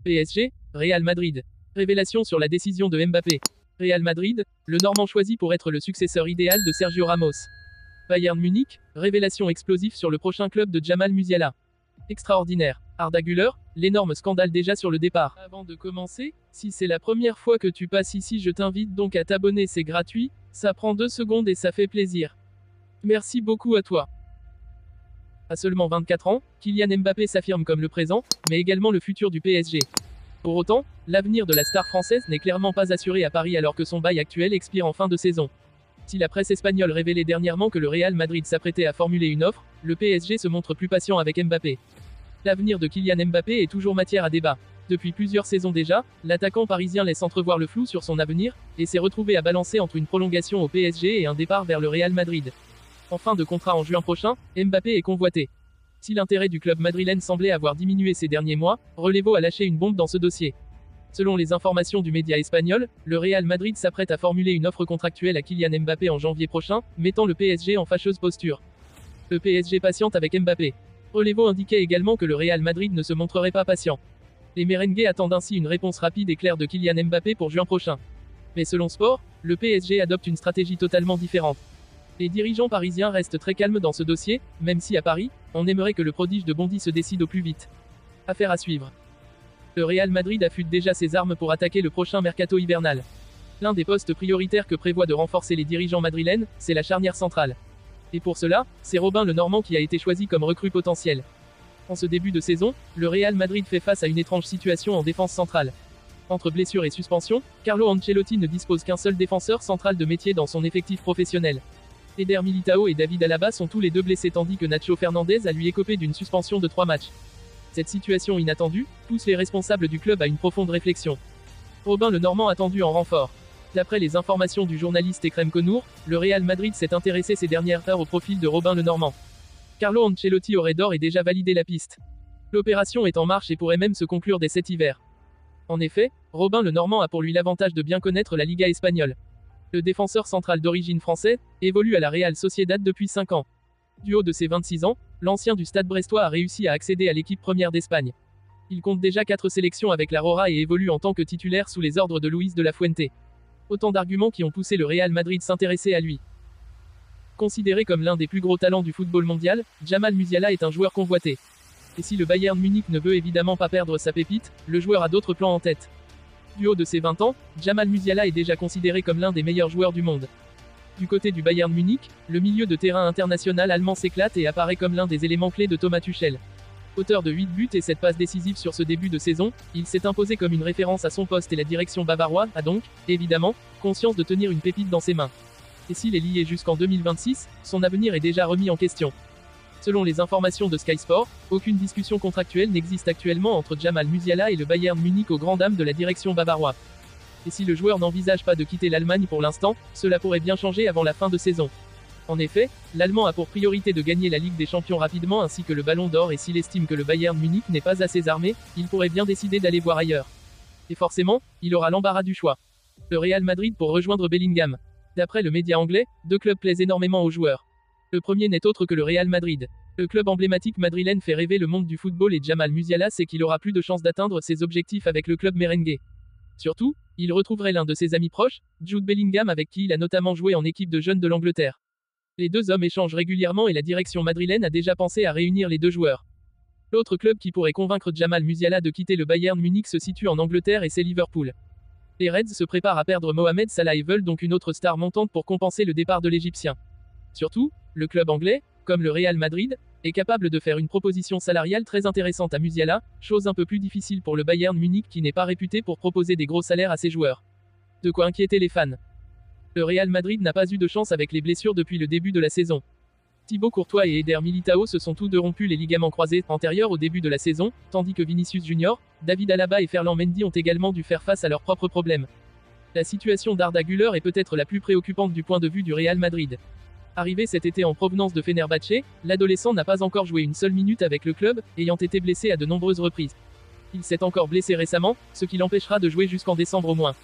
PSG, Real Madrid. Révélation sur la décision de Mbappé. Real Madrid, le Normand choisi pour être le successeur idéal de Sergio Ramos. Bayern Munich, révélation explosive sur le prochain club de Jamal Musiala. Extraordinaire. Arda Güler, l'énorme scandale déjà sur le départ. Avant de commencer, si c'est la première fois que tu passes ici, je t'invite donc à t'abonner, c'est gratuit, ça prend 2 secondes et ça fait plaisir. Merci beaucoup à toi. À seulement 24 ans, Kylian Mbappé s'affirme comme le présent, mais également le futur du PSG. Pour autant, l'avenir de la star française n'est clairement pas assuré à Paris alors que son bail actuel expire en fin de saison. Si la presse espagnole révélait dernièrement que le Real Madrid s'apprêtait à formuler une offre, le PSG se montre plus patient avec Mbappé. L'avenir de Kylian Mbappé est toujours matière à débat. Depuis plusieurs saisons déjà, l'attaquant parisien laisse entrevoir le flou sur son avenir, et s'est retrouvé à balancer entre une prolongation au PSG et un départ vers le Real Madrid. En fin de contrat en juin prochain, Mbappé est convoité. Si l'intérêt du club madrilène semblait avoir diminué ces derniers mois, Relevo a lâché une bombe dans ce dossier. Selon les informations du média espagnol, le Real Madrid s'apprête à formuler une offre contractuelle à Kylian Mbappé en janvier prochain, mettant le PSG en fâcheuse posture. Le PSG patiente avec Mbappé. Relevo indiquait également que le Real Madrid ne se montrerait pas patient. Les merengues attendent ainsi une réponse rapide et claire de Kylian Mbappé pour juin prochain. Mais selon Sport, le PSG adopte une stratégie totalement différente. Les dirigeants parisiens restent très calmes dans ce dossier, même si à Paris, on aimerait que le prodige de Bondy se décide au plus vite. Affaire à suivre. Le Real Madrid affûte déjà ses armes pour attaquer le prochain mercato hivernal. L'un des postes prioritaires que prévoient de renforcer les dirigeants madrilènes, c'est la charnière centrale. Et pour cela, c'est Robin le Normand qui a été choisi comme recrue potentielle. En ce début de saison, le Real Madrid fait face à une étrange situation en défense centrale. Entre blessures et suspensions, Carlo Ancelotti ne dispose qu'un seul défenseur central de métier dans son effectif professionnel. Eder Militao et David Alaba sont tous les deux blessés tandis que Nacho Fernandez a lui écopé d'une suspension de 3 matchs. Cette situation inattendue pousse les responsables du club à une profonde réflexion. Robin le Normand attendu en renfort. D'après les informations du journaliste Ekrem Konour, le Real Madrid s'est intéressé ces dernières heures au profil de Robin le Normand. Carlo Ancelotti aurait d'ores et déjà validé la piste. L'opération est en marche et pourrait même se conclure dès cet hiver. En effet, Robin le Normand a pour lui l'avantage de bien connaître la Liga espagnole. Le défenseur central d'origine française évolue à la Real Sociedad depuis 5 ans. Du haut de ses 26 ans, l'ancien du Stade brestois a réussi à accéder à l'équipe première d'Espagne. Il compte déjà 4 sélections avec la Rora et évolue en tant que titulaire sous les ordres de Luis de la Fuente. Autant d'arguments qui ont poussé le Real Madrid s'intéresser à lui. Considéré comme l'un des plus gros talents du football mondial, Jamal Musiala est un joueur convoité. Et si le Bayern Munich ne veut évidemment pas perdre sa pépite, le joueur a d'autres plans en tête. Du haut de ses 20 ans, Jamal Musiala est déjà considéré comme l'un des meilleurs joueurs du monde. Du côté du Bayern Munich, le milieu de terrain international allemand s'éclate et apparaît comme l'un des éléments clés de Thomas Tuchel. Auteur de 8 buts et 7 passes décisives sur ce début de saison, il s'est imposé comme une référence à son poste et la direction bavaroise a donc, évidemment, conscience de tenir une pépite dans ses mains. Et s'il est lié jusqu'en 2026, son avenir est déjà remis en question. Selon les informations de Sky Sport, aucune discussion contractuelle n'existe actuellement entre Jamal Musiala et le Bayern Munich aux grandes dames de la direction bavaroise. Et si le joueur n'envisage pas de quitter l'Allemagne pour l'instant, cela pourrait bien changer avant la fin de saison. En effet, l'Allemand a pour priorité de gagner la Ligue des Champions rapidement ainsi que le Ballon d'Or et s'il estime que le Bayern Munich n'est pas assez armé, il pourrait bien décider d'aller voir ailleurs. Et forcément, il aura l'embarras du choix. Le Real Madrid pour rejoindre Bellingham. D'après le média anglais, 2 clubs plaisent énormément aux joueurs. Le premier n'est autre que le Real Madrid. Le club emblématique madrilène fait rêver le monde du football et Jamal Musiala sait qu'il aura plus de chances d'atteindre ses objectifs avec le club merengue. Surtout, il retrouverait l'un de ses amis proches, Jude Bellingham avec qui il a notamment joué en équipe de jeunes de l'Angleterre. Les 2 hommes échangent régulièrement et la direction madrilène a déjà pensé à réunir les 2 joueurs. L'autre club qui pourrait convaincre Jamal Musiala de quitter le Bayern Munich se situe en Angleterre et c'est Liverpool. Les Reds se préparent à perdre Mohamed Salah et veulent donc une autre star montante pour compenser le départ de l'Égyptien. Surtout, le club anglais, comme le Real Madrid, est capable de faire une proposition salariale très intéressante à Musiala, chose un peu plus difficile pour le Bayern Munich qui n'est pas réputé pour proposer des gros salaires à ses joueurs. De quoi inquiéter les fans. Le Real Madrid n'a pas eu de chance avec les blessures depuis le début de la saison. Thibaut Courtois et Eder Militao se sont tous deux rompus les ligaments croisés antérieurs au début de la saison, tandis que Vinicius Junior, David Alaba et Ferland Mendy ont également dû faire face à leurs propres problèmes. La situation d'Arda Güler est peut-être la plus préoccupante du point de vue du Real Madrid. Arrivé cet été en provenance de Fenerbahçe, l'adolescent n'a pas encore joué une seule minute avec le club, ayant été blessé à de nombreuses reprises. Il s'est encore blessé récemment, ce qui l'empêchera de jouer jusqu'en décembre au moins.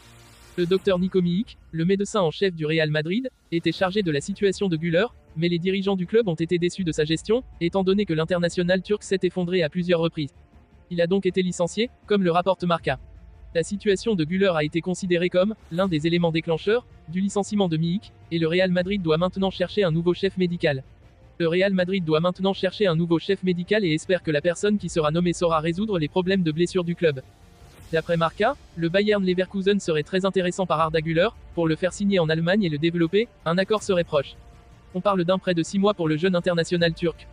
Le docteur Niko Milik, le médecin en chef du Real Madrid, était chargé de la situation de Güler, mais les dirigeants du club ont été déçus de sa gestion, étant donné que l'international turc s'est effondré à plusieurs reprises. Il a donc été licencié, comme le rapporte Marca. La situation de Güler a été considérée comme l'un des éléments déclencheurs du licenciement de Milik, et le Real Madrid doit maintenant chercher un nouveau chef médical. Le Real Madrid doit maintenant chercher un nouveau chef médical et espère que la personne qui sera nommée saura résoudre les problèmes de blessure du club. D'après Marca, le Bayern Leverkusen serait très intéressant par Arda Güler, pour le faire signer en Allemagne et le développer, un accord serait proche. On parle d'un prêt de 6 mois pour le jeune international turc.